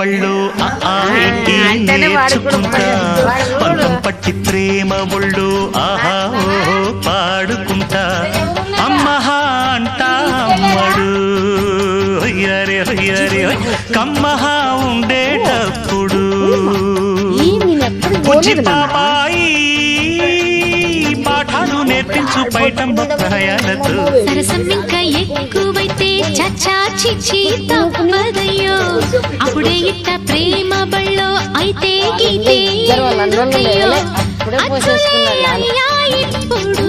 బళ్ళు నేర్చుకుంటా పంతం పట్టి ప్రేమ ఒళ్ళు ఆహా ఓహో పాడుకుంటా అమ్మహా అంటా అమ్మడు హొయ్యరే హొయ్యరే కమ్మహా ఉండేటప్పుడు బుజ్జి పాపాయి పాఠాలు నేర్పించు పైటమ్మ ప్రయాణతో సరసం ఇంకా ఎక్కువైతే చచ్చా చిచ్చి తప్పదయ్యో అప్పుడే ఇట్ట ప్రేమ బళ్ళో అయితే గీతే ఎందుకయ్యో అచ్చులే అయ్యా ఇప్పుడు